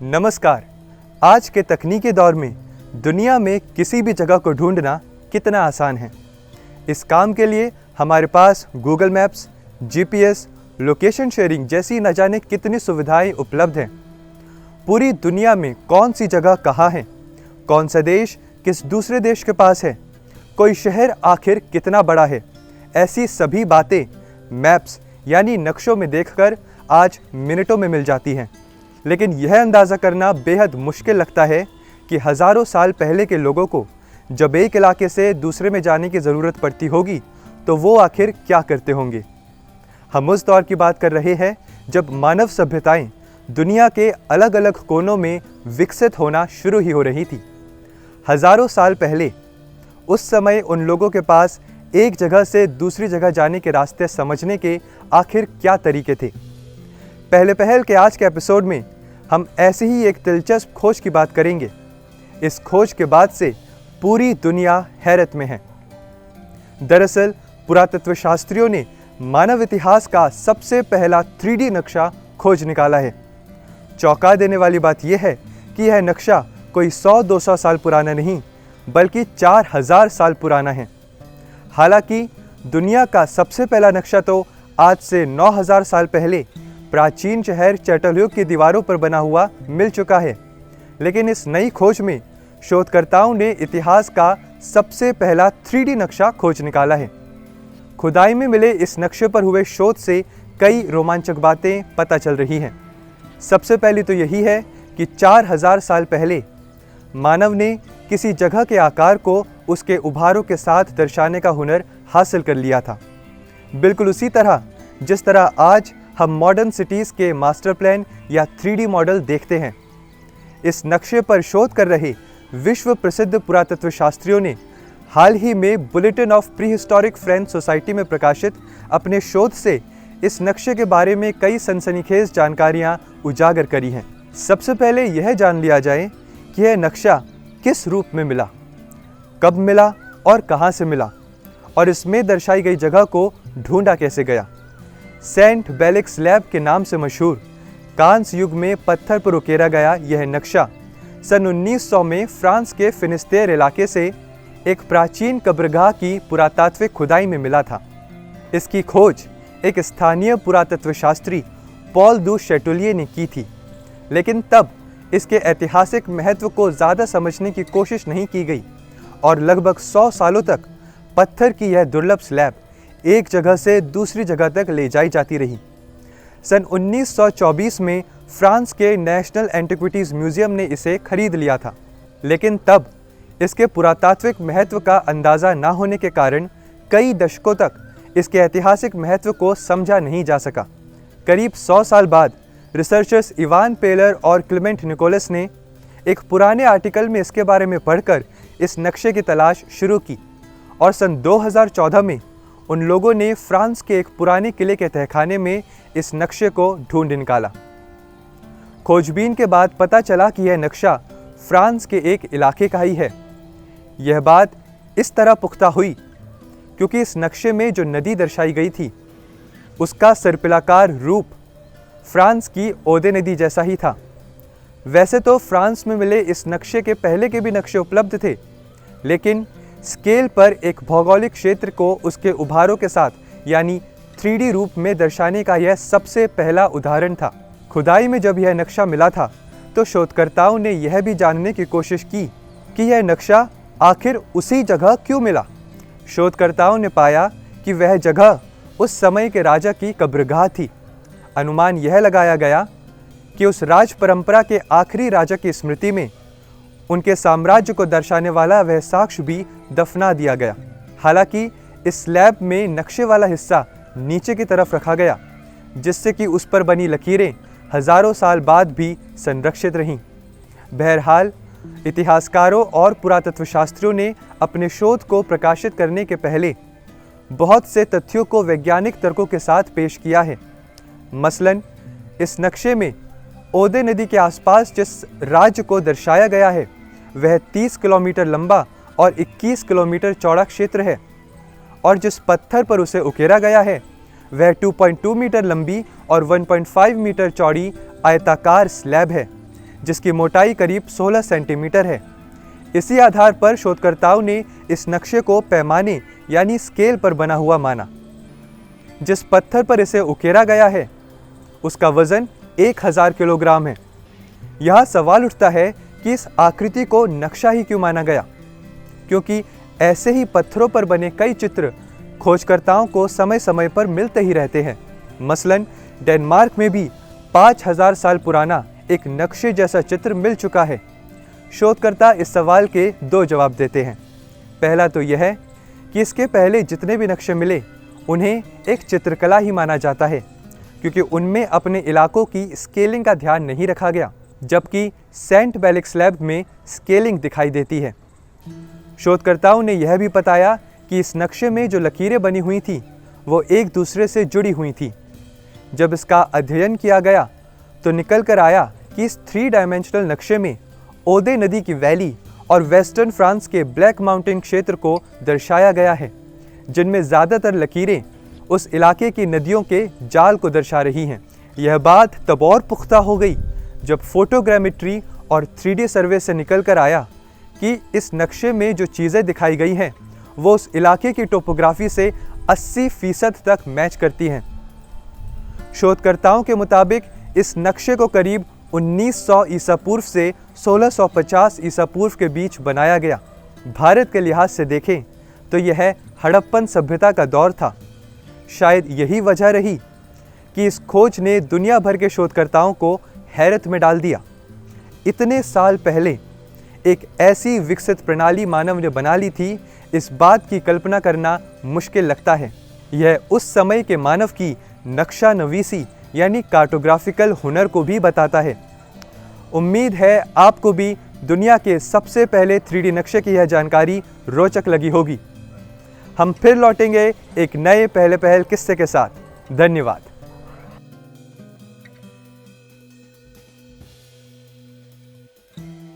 नमस्कार। आज के तकनीकी दौर में दुनिया में किसी भी जगह को ढूंढना कितना आसान है। इस काम के लिए हमारे पास Google maps, GPS, location sharing जैसी न जाने कितनी सुविधाएं उपलब्ध हैं। पूरी दुनिया में कौन सी जगह कहाँ है, कौन सा देश किस दूसरे देश के पास है, कोई शहर आखिर कितना बड़ा है, ऐसी सभी बातें मैप्स यानी नक्शों में देखकर आज मिनटों में मिल जाती हैं। लेकिन यह अंदाज़ा करना बेहद मुश्किल लगता है कि हज़ारों साल पहले के लोगों को जब एक इलाके से दूसरे में जाने की ज़रूरत पड़ती होगी तो वो आखिर क्या करते होंगे। हम उस दौर की बात कर रहे हैं जब मानव सभ्यताएं दुनिया के अलग अलग कोनों में विकसित होना शुरू ही हो रही थी। हज़ारों साल पहले उस समय उन लोगों के पास एक जगह से दूसरी जगह जाने के रास्ते समझने के आखिर क्या तरीके थे। पहल के आज के एपिसोड में हम ऐसे ही एक दिलचस्प खोज की बात करेंगे। इस खोज के बाद से पूरी दुनिया हैरत में है। दरअसल पुरातत्व शास्त्रियों ने मानव इतिहास का सबसे पहला 3D नक्शा खोज निकाला है। चौंका देने वाली बात यह है कि यह नक्शा कोई 100-200 साल पुराना नहीं बल्कि 4000 साल पुराना है। हालांकि दुनिया का सबसे पहला नक्शा तो आज से 9000 साल पहले प्राचीन शहर चैटलयुग की दीवारों पर बना हुआ मिल चुका है, लेकिन इस नई खोज में शोधकर्ताओं ने इतिहास का सबसे पहला 3D नक्शा खोज निकाला है। खुदाई में मिले इस नक्शे पर हुए शोध से कई रोमांचक बातें पता चल रही हैं। सबसे पहली तो यही है कि 4000 साल पहले मानव ने किसी जगह के आकार को उसके उभारों के साथ दर्शाने का हुनर हासिल कर लिया था। बिल्कुल उसी तरह जिस तरह आज हम मॉडर्न सिटीज़ के मास्टर प्लान या 3D मॉडल देखते हैं। इस नक्शे पर शोध कर रहे विश्व प्रसिद्ध पुरातत्व शास्त्रियों ने हाल ही में bulletin of prehistoric French society में प्रकाशित अपने शोध से इस नक्शे के बारे में कई सनसनीखेज जानकारियां उजागर करी हैं। सबसे पहले यह जान लिया जाए कि यह नक्शा किस रूप में मिला, कब मिला और कहां से मिला, और इसमें दर्शाई गई जगह को ढूंढा कैसे गया। सेंट बेलिक्स स्लैब के नाम से मशहूर कांस युग में पत्थर पर उकेरा गया यह नक्शा सन 1900 में फ्रांस के फिनिस्तेर इलाके से एक प्राचीन कब्रगाह की पुरातात्विक खुदाई में मिला था। इसकी खोज एक स्थानीय पुरातत्व शास्त्री पॉल दू शैटुलिए ने की थी, लेकिन तब इसके ऐतिहासिक महत्व को ज़्यादा समझने की कोशिश नहीं की गई और लगभग 100 सालों तक पत्थर की यह दुर्लभ स्लैब एक जगह से दूसरी जगह तक ले जाई जाती रही। सन 1924 में फ्रांस के नेशनल एंटिक्विटीज़ म्यूजियम ने इसे खरीद लिया था, लेकिन तब इसके पुरातात्विक महत्व का अंदाज़ा न होने के कारण कई दशकों तक इसके ऐतिहासिक महत्व को समझा नहीं जा सका। करीब 100 साल बाद रिसर्चर्स इवान पेलर और क्लेमेंट निकोलस ने एक पुराने आर्टिकल में इसके बारे में पढ़कर इस नक्शे की तलाश शुरू की और सन 2014 में उन लोगों ने फ्रांस के एक पुराने किले के तहखाने में इस नक्शे को ढूंढ निकाला। खोजबीन के बाद पता चला कि यह नक्शा फ्रांस के एक इलाके का ही है। यह बात इस तरह पुख्ता हुई क्योंकि इस नक्शे में जो नदी दर्शाई गई थी उसका सर्पिलाकार रूप फ्रांस की ओदे नदी जैसा ही था। वैसे तो फ्रांस में मिले इस नक्शे के पहले के भी नक्शे उपलब्ध थे, लेकिन स्केल पर एक भौगोलिक क्षेत्र को उसके उभारों के साथ यानी 3D रूप में दर्शाने का यह सबसे पहला उदाहरण था। खुदाई में जब यह नक्शा मिला था तो शोधकर्ताओं ने यह भी जानने की कोशिश की कि यह नक्शा आखिर उसी जगह क्यों मिला। शोधकर्ताओं ने पाया कि वह जगह उस समय के राजा की कब्रगाह थी। अनुमान यह लगाया गया कि उस राज परंपरा के आखिरी राजा की स्मृति में उनके साम्राज्य को दर्शाने वाला वह साक्ष्य भी दफना दिया गया। हालांकि इस स्लैब में नक्शे वाला हिस्सा नीचे की तरफ रखा गया, जिससे कि उस पर बनी लकीरें हजारों साल बाद भी संरक्षित रहीं। बहरहाल इतिहासकारों और पुरातत्व शास्त्रियों ने अपने शोध को प्रकाशित करने के पहले बहुत से तथ्यों को वैज्ञानिक तर्कों के साथ पेश किया है। मसलन इस नक्शे में ओदे नदी के आसपास जिस राज्य को दर्शाया गया है वह 30 किलोमीटर लंबा और 21 किलोमीटर चौड़ा क्षेत्र है, और जिस पत्थर पर उसे उकेरा गया है वह 2.2 मीटर लंबी और 1.5 मीटर चौड़ी आयताकार स्लैब है, जिसकी मोटाई करीब 16 सेंटीमीटर है। इसी आधार पर शोधकर्ताओं ने इस नक्शे को पैमाने यानी स्केल पर बना हुआ माना। जिस पत्थर पर इसे उकेरा गया है उसका वजन 1000 किलोग्राम है। यह सवाल उठता है कि इस आकृति को नक्शा ही क्यों माना गया, क्योंकि ऐसे ही पत्थरों पर बने कई चित्र खोजकर्ताओं को समय समय पर मिलते ही रहते हैं। मसलन डेनमार्क में भी 5000 साल पुराना एक नक्शे जैसा चित्र मिल चुका है। शोधकर्ता इस सवाल के दो जवाब देते हैं। पहला तो यह है कि इसके पहले जितने भी नक्शे मिले उन्हें एक चित्रकला ही माना जाता है, क्योंकि उनमें अपने इलाकों की स्केलिंग का ध्यान नहीं रखा गया, जबकि सेंट बेलिक्स लैब में स्केलिंग दिखाई देती है। शोधकर्ताओं ने यह भी बताया कि इस नक्शे में जो लकीरें बनी हुई थी वो एक दूसरे से जुड़ी हुई थी। जब इसका अध्ययन किया गया तो निकल कर आया कि इस 3 डायमेंशनल नक्शे में ओदे नदी की वैली और वेस्टर्न फ्रांस के ब्लैक माउंटेन क्षेत्र को दर्शाया गया है, जिनमें ज़्यादातर लकीरें उस इलाके की नदियों के जाल को दर्शा रही हैं। यह बात तब और पुख्ता हो गई जब फोटोग्रामेट्री और 3D सर्वे से निकल कर आया कि इस नक्शे में जो चीज़ें दिखाई गई हैं वो उस इलाके की टोपोग्राफी से 80% तक मैच करती हैं। शोधकर्ताओं के मुताबिक इस नक्शे को करीब 1900 ईसा पूर्व से 1650 ईसा पूर्व के बीच बनाया गया। भारत के लिहाज से देखें तो यह हड़प्पन सभ्यता का दौर था। शायद यही वजह रही कि इस खोज ने दुनिया भर के शोधकर्ताओं को हैरत में डाल दिया। इतने साल पहले एक ऐसी विकसित प्रणाली मानव ने बना ली थी, इस बात की कल्पना करना मुश्किल लगता है। यह उस समय के मानव की नक्शा नवीसी यानी कार्टोग्राफिकल हुनर को भी बताता है। उम्मीद है आपको भी दुनिया के सबसे पहले 3D नक्शे की यह जानकारी रोचक लगी होगी। हम फिर लौटेंगे एक नए पहले पहल किस्से के साथ। धन्यवाद।